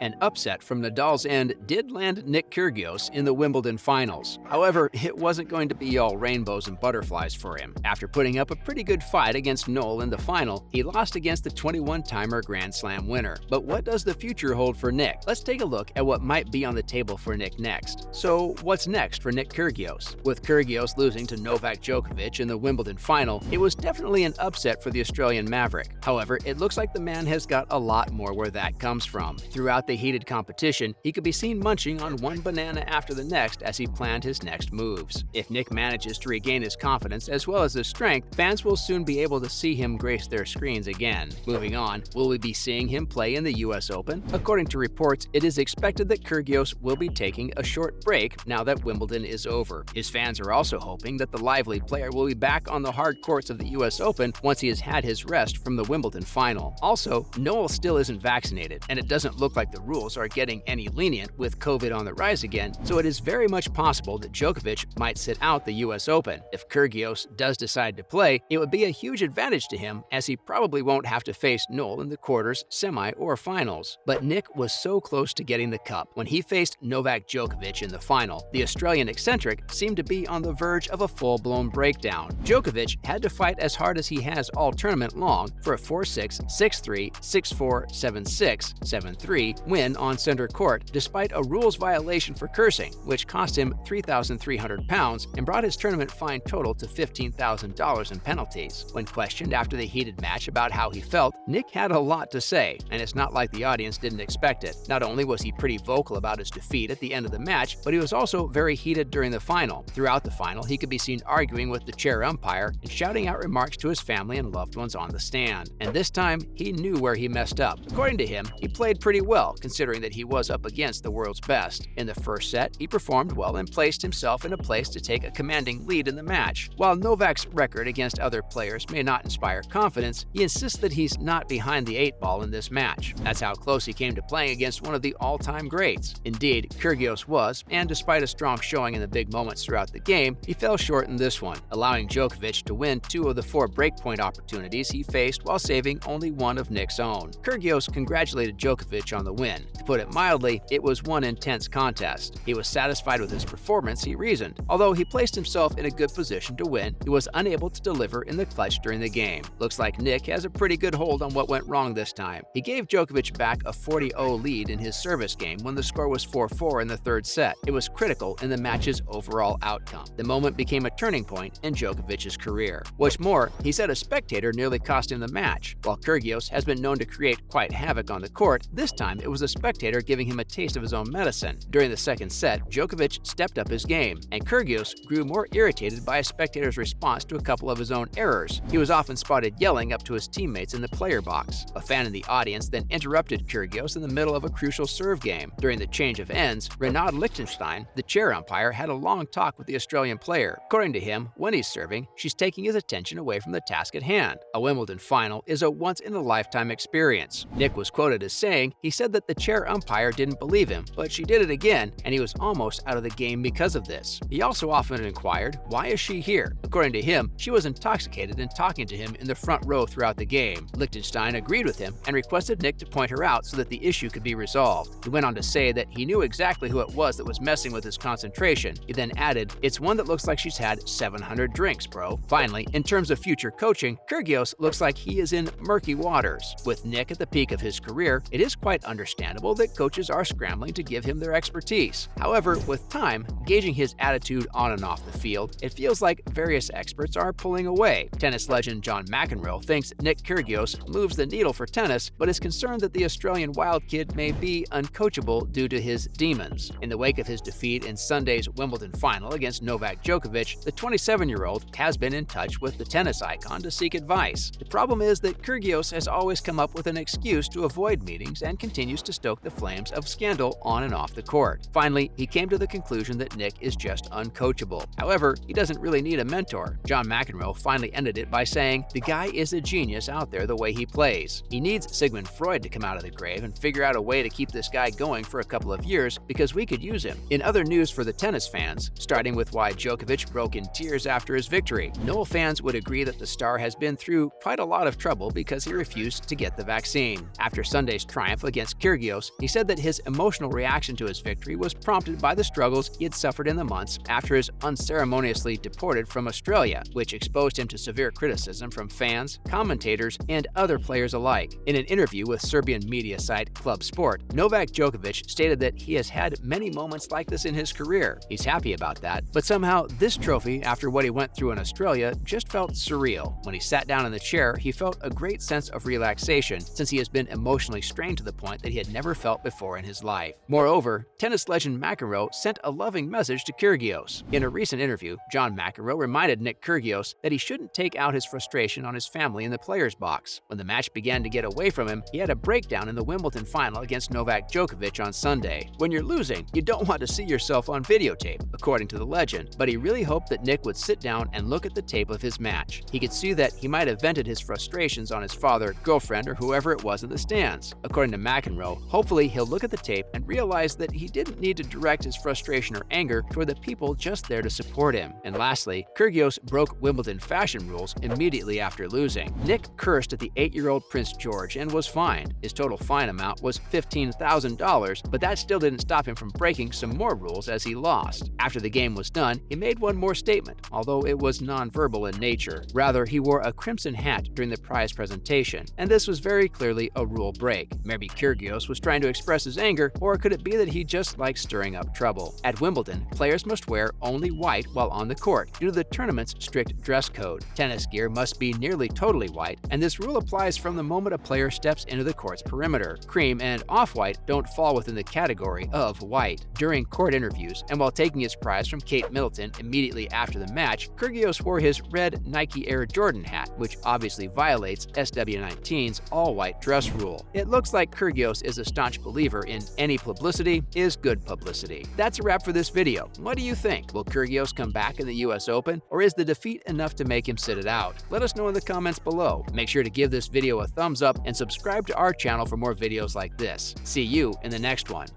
An upset from Nadal's end did land Nick Kyrgios in the Wimbledon finals. However, it wasn't going to be all rainbows and butterflies for him. After putting up a pretty good fight against Noel in the final, he lost against the 21-timer Grand Slam winner. But what does the future hold for Nick? Let's take a look at what might be on the table for Nick next. So, what's next for Nick Kyrgios? With Kyrgios losing to Novak Djokovic in the Wimbledon final, it was definitely an upset for the Australian Maverick. However, it looks like the man has got a lot more where that comes from. Throughout the heated competition, he could be seen munching on one banana after the next as he planned his next moves. If Nick manages to regain his confidence as well as his strength, fans will soon be able to see him grace their screens again. Moving on, will we be seeing him play in the US Open? According to reports, it is expected that Kyrgios will be taking a short break now that Wimbledon is over. His fans are also hoping that the lively player will be back on the hard courts of the US Open once he has had his rest from the Wimbledon final. Also, Noel still isn't vaccinated, and it doesn't look like the rules are getting any lenient with COVID on the rise again, so it is very much possible that Djokovic might sit out the US Open. If Kyrgios does decide to play, it would be a huge advantage to him as he probably won't have to face Noel in the quarters, semi, or finals. But Nick was so close to getting the cup. When he faced Novak Djokovic in the final, the Australian eccentric seemed to be on the verge of a full-blown breakdown. Djokovic had to fight as hard as he has all tournament long for a 4-6, 6-3, 6-4, 7-6, 7-3 win on center court despite a rules violation for cursing, which cost him £3,300 and brought his tournament fine total to $15,000 in penalties. When questioned after the heated match about how he felt, Nick had a lot to say, and it's not like the audience didn't expect it. Not only was he pretty vocal about his defeat at the end of the match, but he was also very heated during the final. Throughout the final, he could be seen arguing with the chair umpire and shouting out remarks to his family and loved ones on the stand. And this time, he knew where he messed up. According to him, he played pretty well, considering that he was up against the world's best. In the first set, he performed well and placed himself in a place to take a commanding lead in the match. While Novak's record against other players may not inspire confidence, he insists that he's not behind the 8-ball in this match. That's how close he came to playing against one of the all-time greats. Indeed, Kyrgios was, and despite a strong showing in the big moments throughout the game, he fell short in this one, allowing Djokovic to win 2 of the 4 breakpoint opportunities he faced while saving only one of Nick's own. Kyrgios congratulated Djokovic on the win. To put it mildly, it was one intense contest. He was satisfied with his performance, he reasoned. Although he placed himself in a good position to win, he was unable to deliver in the clutch during the game. Looks like Nick has a pretty good hold on what went wrong this time. He gave Djokovic back a 40-0 lead in his service game when the score was 4-4 in the third set. It was critical in the match's overall outcome. The moment became a turning point in Djokovic's career. What's more, he said a spectator nearly cost him the match. While Kyrgios has been known to create quite havoc on the court, this time it was a spectator giving him a taste of his own medicine. During the second set, Djokovic stepped up his game, and Kyrgios grew more irritated by a spectator's response to a couple of his own errors. He was often spotted yelling up to his teammates in the player box. A fan in the audience then interrupted Kyrgios in the middle of a crucial serve game. During the change of ends, Renaud Liechtenstein, the chair umpire, had a long talk with the Australian player. According to him, when he's serving, she's taking his attention away from the task at hand. A Wimbledon final is a once-in-a-lifetime experience. Nick was quoted as saying he said that the chair umpire didn't believe him, but she did it again, and he was almost out of the game because of this. He also often inquired, why is she here? According to him, she was intoxicated and talking to him in the front row throughout the game. Liechtenstein agreed with him and requested Nick to point her out so that the issue could be resolved. He went on to say that he knew exactly who it was that was messing with his concentration. He then added, it's one that looks like she's had 700 drinks, bro. Finally, in terms of future coaching, Kyrgios looks like he is in murky waters. With Nick at the peak of his career, it is quite understandable that coaches are scrambling to give him their expertise. However, with time, gauging his attitude on and off the field, it feels like various experts are pulling away. Tennis legend John McEnroe thinks Nick Kyrgios moves the needle for tennis, but is concerned that the Australian wild kid may be uncoachable due to his demons. In the wake of his defeat in Sunday's Wimbledon final against Novak Djokovic, the 27-year-old has been in touch with the tennis icon to seek advice. The problem is that Kyrgios has always come up with an excuse to avoid meetings and continues to stoke the flames of scandal on and off the court. Finally, he came to the conclusion that Nick is just uncoachable. However, he doesn't really need a mentor. John McEnroe finally ended it by saying, the guy is a genius out there the way he plays. He needs Sigmund Freud to come out of the grave and figure out a way to keep this guy going for a couple of years because we could use him. In other news for the tennis fans, starting with why Djokovic broke in tears after his victory, Noel fans would agree that the star has been through quite a lot of trouble because he refused to get the vaccine. After Sunday's triumph against Kyrgios, he said that his emotional reaction to his victory was prompted by the struggles he had suffered in the months after his unceremoniously deported from Australia, which exposed him to severe criticism from fans, commentators, and other players alike. In an interview with Serbian media site Club Sport, Novak Djokovic stated that he has had many moments like this in his career. He's happy about that, but somehow this trophy, after what he went through in Australia, just felt surreal. When he sat down in the chair, he felt a great sense of relaxation since he has been emotionally strained to the point that he had never felt before in his life. Moreover, tennis legend McEnroe sent a loving message to Kyrgios. In a recent interview, John McEnroe reminded Nick Kyrgios that he shouldn't take out his frustration on his family in the players' box. When the match began to get away from him, he had a breakdown in the Wimbledon final against Novak Djokovic on Sunday. When you're losing, you don't want to see yourself on videotape, according to the legend, but he really hoped that Nick would sit down and look at the tape of his match. He could see that he might have vented his frustrations on his father, girlfriend, or whoever it was in the stands. According to McEnroe, hopefully he'll look at the tape and realize that he didn't need to direct his frustration or anger toward the people just there to support him. And lastly, Kyrgios broke Wimbledon fashion rules immediately after losing. Nick cursed at the 8-year-old Prince George and was fined. His total fine amount was $15,000, but that still didn't stop him from breaking some more rules as he lost. After the game was done, he made one more statement, although it was non-verbal in nature. Rather, he wore a crimson hat during the prize presentation, and this was very clearly a rule break. Maybe Kyrgios was trying to express his anger, or could it be that he just likes stirring up trouble? At Wimbledon, players must wear only white while on the court due to the tournament's strict dress code. Tennis gear must be nearly totally white, and this rule applies from the moment a player steps into the court's perimeter. Cream and off-white don't fall within the category of white. During court interviews, and while taking his prize from Kate Middleton immediately after the match, Kyrgios wore his red Nike Air Jordan hat, which obviously violates SW19's all-white dress rule. It looks like Kyrgios is a staunch believer in any publicity is good publicity. That's a wrap for this video. What do you think? Will Kyrgios come back in the US Open, or is the defeat enough to make him sit it out? Let us know in the comments below. Make sure to give this video a thumbs up and subscribe to our channel for more videos like this. See you in the next one.